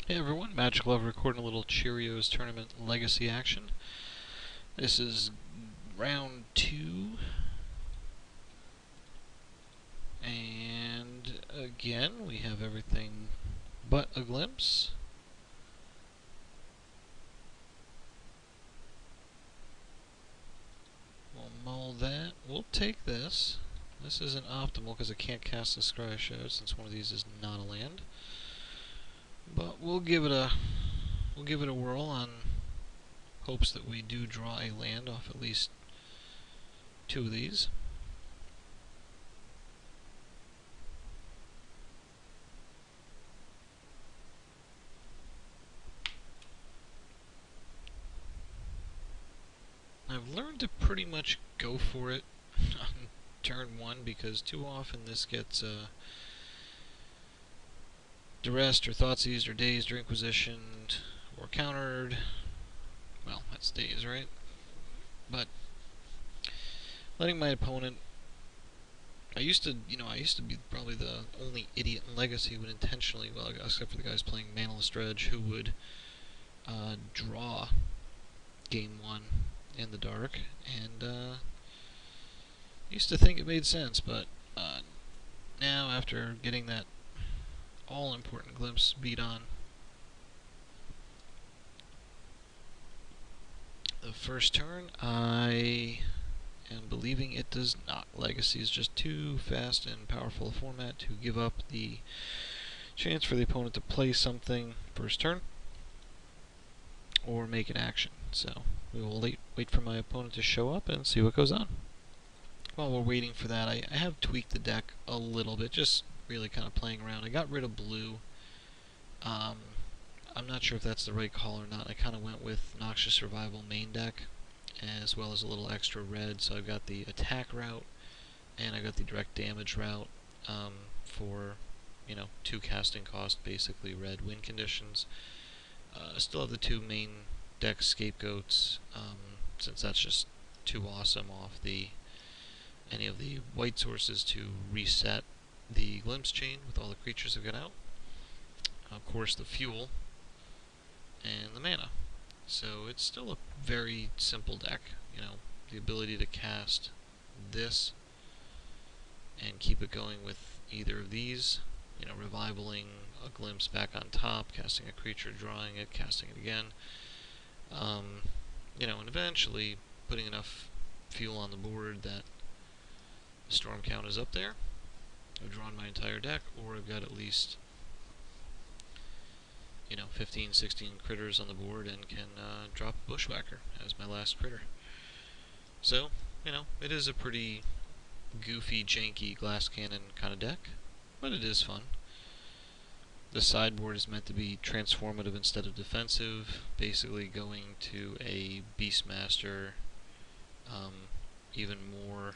Hey everyone, Magic Love recording a little Cheerios Tournament Legacy action. This is round 2, and again we have everything but a glimpse. We'll mull that. We'll take this. This isn't optimal because I can't cast the Scry Show since one of these is not a land. But we'll give it a whirl on hopes that we do draw a land off at least 2 of these. I've learned to pretty much go for it on turn 1 because too often this gets duressed or thoughtseized or dazed or inquisitioned or countered. Well, that's dazed, right? But letting my opponent, I used to be probably the only idiot in Legacy who would intentionally, well, except for the guys playing Manaless Dredge, who would draw game 1 in the dark, and used to think it made sense, but now after getting that all-important glimpse beat on the first turn, I am believing it does not. Legacy is just too fast and powerful a format to give up the chance for the opponent to play something first turn or make an action. So we will wait for my opponent to show up and see what goes on. While we're waiting for that, I have tweaked the deck a little bit, just really kind of playing around. I got rid of blue. I'm not sure if that's the right call or not. I kind of went with Noxious Survival main deck, as well as a little extra red. So I've got the attack route, and I got the direct damage route for, 2 casting cost, basically red win conditions. I still have the 2 main deck scapegoats, since that's just too awesome off any of the white sources to reset the glimpse chain with all the creatures I've got out. Of course, the fuel and the mana. So it's still a very simple deck. The ability to cast this and keep it going with either of these, revivaling a glimpse back on top, casting a creature, drawing it, casting it again, and eventually putting enough fuel on the board that the storm count is up there. I've drawn my entire deck, or I've got at least 15, 16 critters on the board and can drop Bushwhacker as my last critter. So, it is a pretty goofy, janky glass cannon kind of deck, but it is fun. The sideboard is meant to be transformative instead of defensive, basically going to a Beastmaster, even more,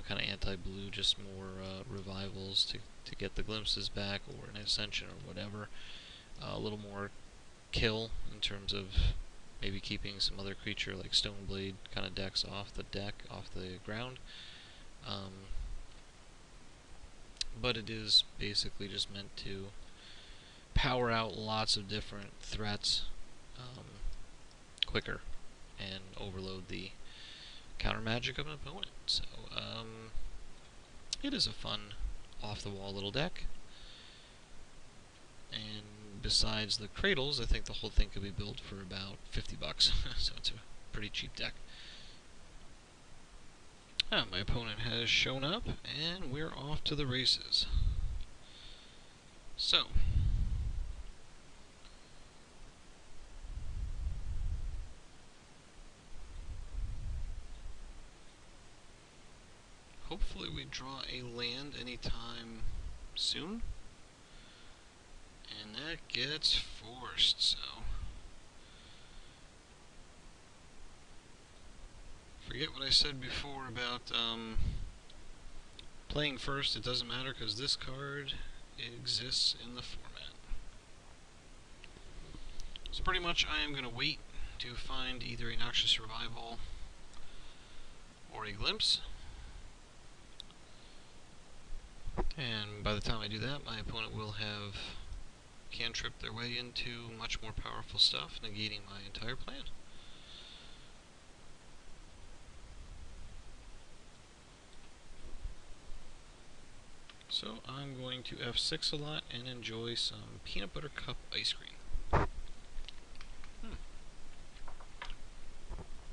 kind of anti-blue, just more revivals to get the glimpses back, or an Ascension or whatever. A little more kill in terms of maybe keeping some other creature like Stoneblade kind of decks off the ground. But it is basically just meant to power out lots of different threats quicker and overload the counter magic of an opponent. So it is a fun off-the-wall little deck. And besides the cradles, I think the whole thing could be built for about $50, so it's a pretty cheap deck. My opponent has shown up, and we're off to the races. So, hopefully we draw a land anytime soon. And that gets forced, so forget what I said before about playing first. It doesn't matter because this card exists in the format. So pretty much I am going to wait to find either a Noxious Revival or a Glimpse. And by the time I do that, my opponent will have cantrip their way into much more powerful stuff, negating my entire plan. So I'm going to F6 a lot and enjoy some peanut butter cup ice cream.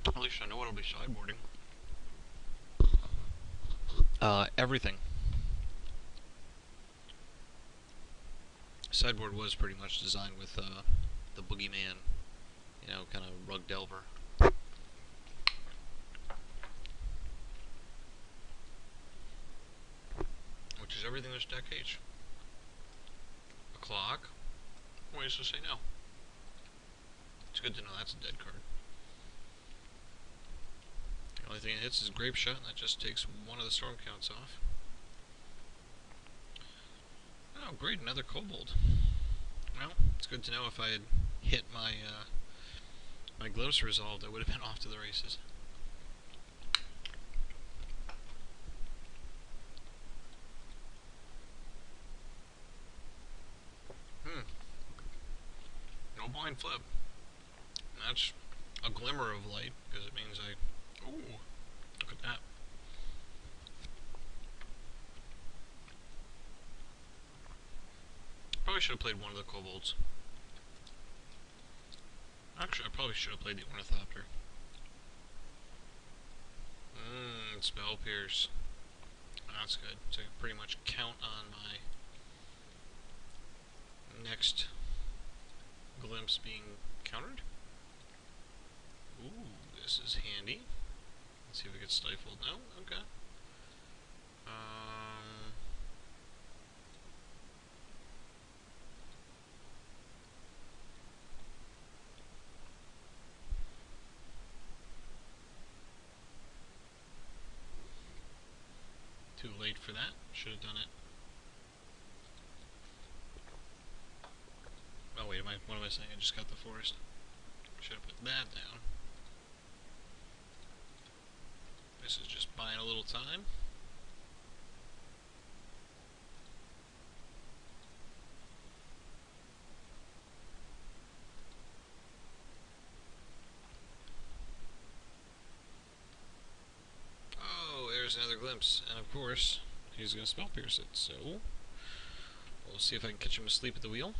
At least I know what'll be sideboarding. Everything. Sideboard was pretty much designed with the boogeyman, you know, kind of rug delver. Which is everything this deck hates. A clock? Ways to say no. It's good to know that's a dead card. The only thing it hits is Grape Shot, and that just takes one of the storm counts off. Oh, great, another Kobold. Well, it's good to know if I had hit my my Glimpse resolved, I would have been off to the races. No blind flip. And that's a glimmer of light, because it means I... Ooh, look at that. Probably should have played one of the Kobolds. Actually, I probably should have played the Ornithopter. Spell Pierce. That's good. So I can pretty much count on my next Glimpse being countered. Ooh, this is handy. Let's see if it gets stifled. No? Okay. Too late for that. Should have done it. Oh wait, what am I saying? I just got the forest. Should have put that down. This is just buying a little time. Oh, there's another Glimpse. And of course, he's going to Spell Pierce it, so we'll see if I can catch him asleep at the wheel.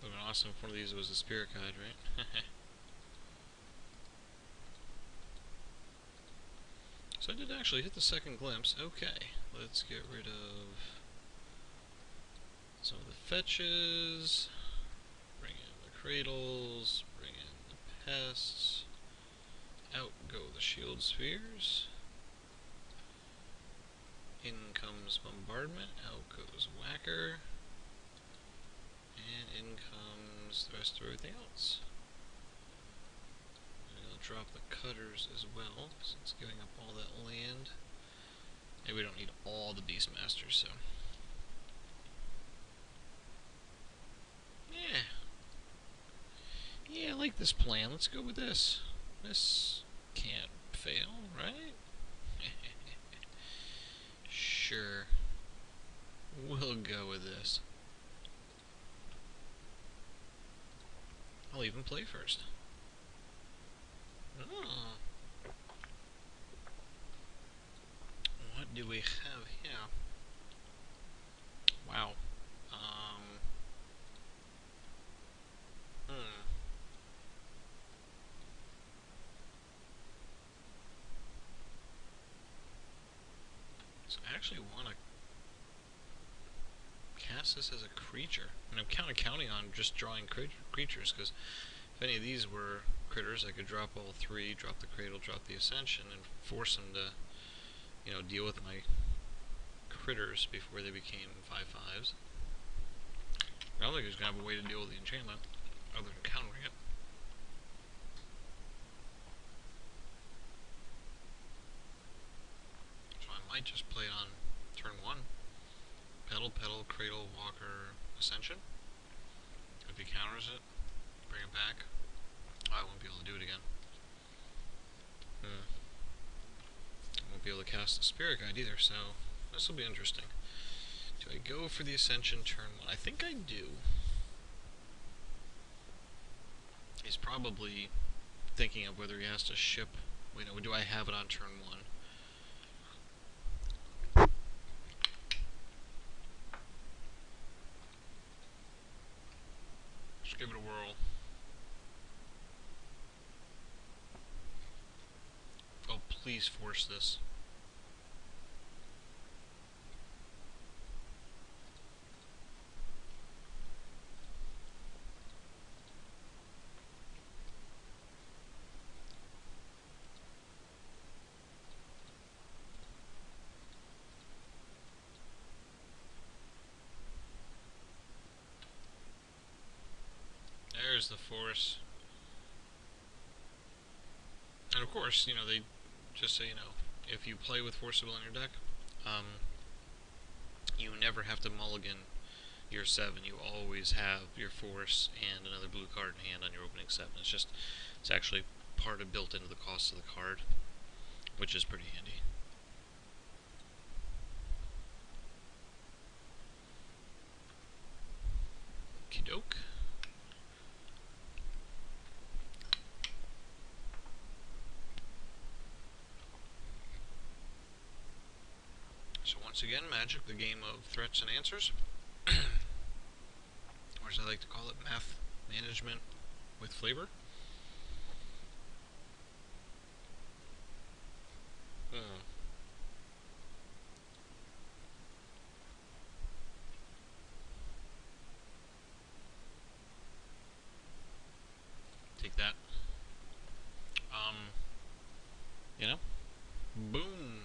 Would have been awesome if one of these was a Spirit Guide, right? So I did actually hit the second Glimpse. Okay, let's get rid of some of the fetches, bring in the Cradles, bring in the Pests, out go the Shield Spheres, in comes Bombardment, out goes Whacker, and in comes the rest of everything else. Drop the Cutters as well, since it's giving up all that land. Maybe we don't need all the Beastmasters, so... Yeah, I like this plan. Let's go with this. This can't fail, right? Sure. We'll go with this. I'll even play first. Oh. What do we have here? Wow. So I actually want to cast this as a creature. And I'm kind of counting on just drawing creatures, because if any of these were critters, I could drop all three, drop the Cradle, drop the Ascension, and force them to, you know, deal with my critters before they became 5/5s. I don't think there's going to have a way to deal with the enchantment, other than countering it. So I might just play it on turn 1. Petal, Petal, Cradle, Walker, Ascension. If he counters it, bring it back. I won't be able to do it again. I won't be able to cast the Spirit Guide either, so this will be interesting. Do Do I go for the Ascension turn 1? I think I do. He's probably thinking of whether he has to ship. Wait, no, do I have it on turn 1? Just give it a whirl. Oh, please force this. There's the force. And of course, you know, they just say, you know, if you play with Forcible in your deck, you never have to mulligan your 7. You always have your force and another blue card in hand on your opening 7. It's actually part of built into the cost of the card, which is pretty handy. Okey-doke. So once again, Magic, the game of threats and answers. Or as I like to call it, math management with flavor. Take that. You know? Boom!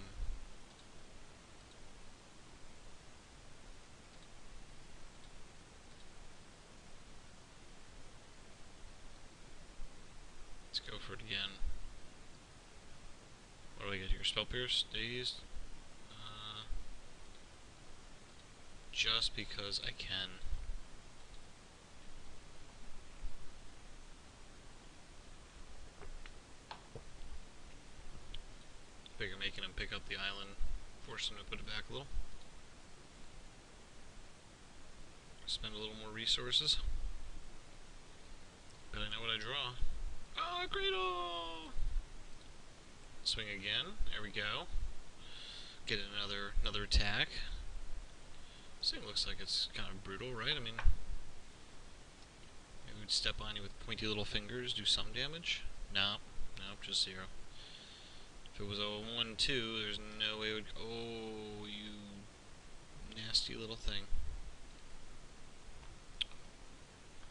Let's go for it again. What do I get here? Spell Pierce? Dazed? Just because I can. Figure making him pick up the island, force him to put it back a little. Spend a little more resources. But I know what I draw. Oh, Cradle! Swing again. There we go. Get another attack. This thing looks like it's kind of brutal, right? I mean, maybe we'd step on you with pointy little fingers, do some damage. No, just 0. If it was a 1-2, there's no way it would. Oh, you nasty little thing.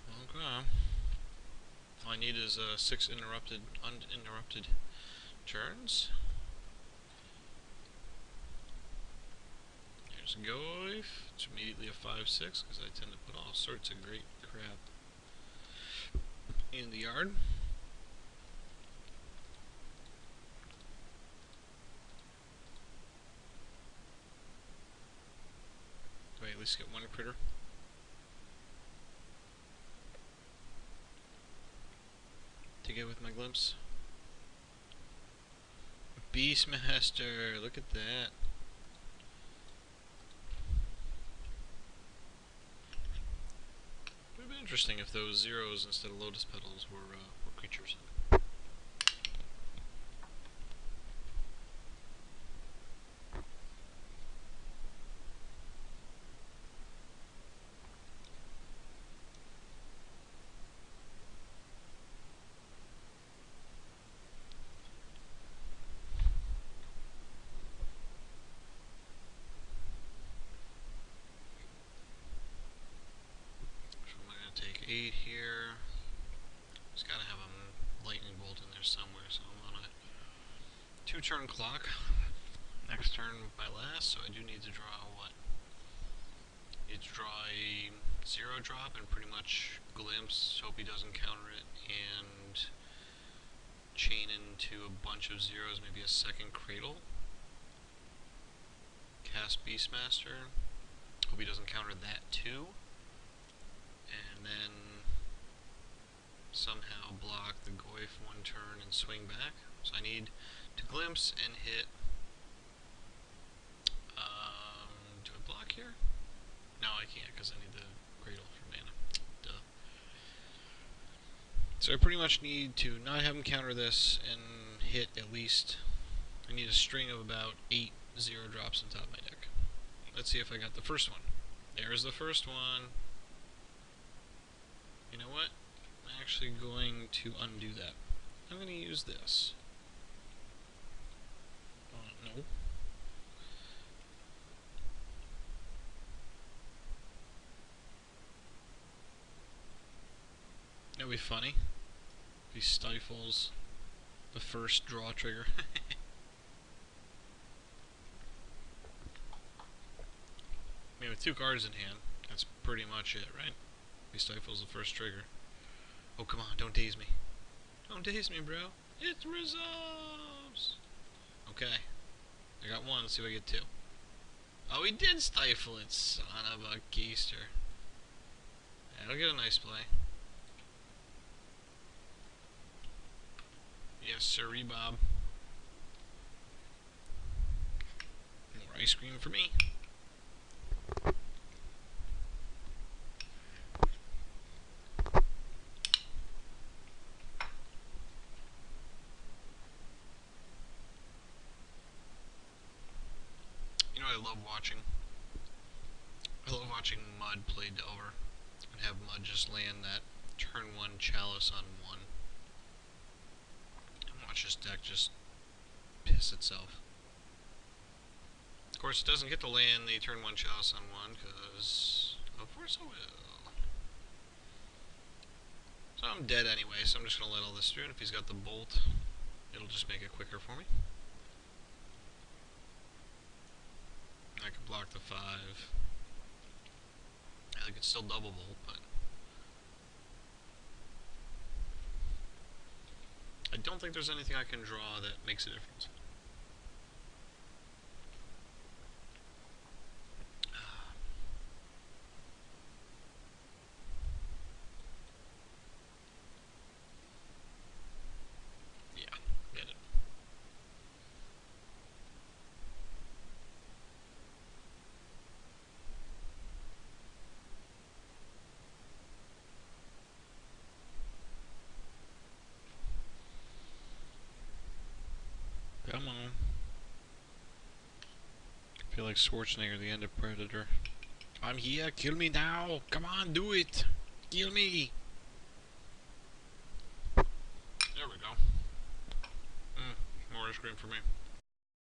Okay. All I need is 6 uninterrupted turns. There's Goif. It's immediately a 5-6 because I tend to put all sorts of great crap in the yard. Do I at least get one critter? To get with my glimpse. Beastmaster, look at that. It would have been interesting if those zeros instead of lotus petals were creatures. Take 8 here. Just gotta have a lightning bolt in there somewhere, so I'm on a 2-turn clock. Next turn my last, so I do need to draw what? Need to draw a 0 drop and pretty much glimpse, hope he doesn't counter it, and chain into a bunch of zeros, maybe a second cradle. Cast Beastmaster. Hope he doesn't counter that too. And then somehow block the Goif 1 turn and swing back. So I need to glimpse and hit. Do I block here? So I pretty much need to not have him counter this and hit at least... I need a string of about 8 0-drops on top of my deck. Let's see if I got the first one. There's the first one. You know what? I'm actually going to undo that. I'm going to use this. No. That would be funny. He stifles the first draw trigger. I mean, with 2 cards in hand, that's pretty much it, right? He stifles the first trigger. Oh, come on, don't daze me. Don't daze me, bro. It resolves! Okay. I got 1, let's see if I get 2. Oh, he did stifle it, son of a keister. That'll get a nice play. Yes, sirree, Bob. More ice cream for me. You know what I love watching? I love watching Mud play Delver and have Mud just land that turn 1 Chalice on 1. And watch his deck just piss itself. Of course, it doesn't get to land the turn 1 Chalice on 1, because of course I will. So I'm dead anyway, so I'm just going to let all this through, and if he's got the bolt, it'll just make it quicker for me. I can block the 5. I think it's still double bolt, but I don't think there's anything I can draw that makes a difference. Yeah, get it. Come on. I feel like Schwarzenegger, the end of Predator. I'm here, kill me now! Come on, do it! Kill me! There we go. More ice cream for me.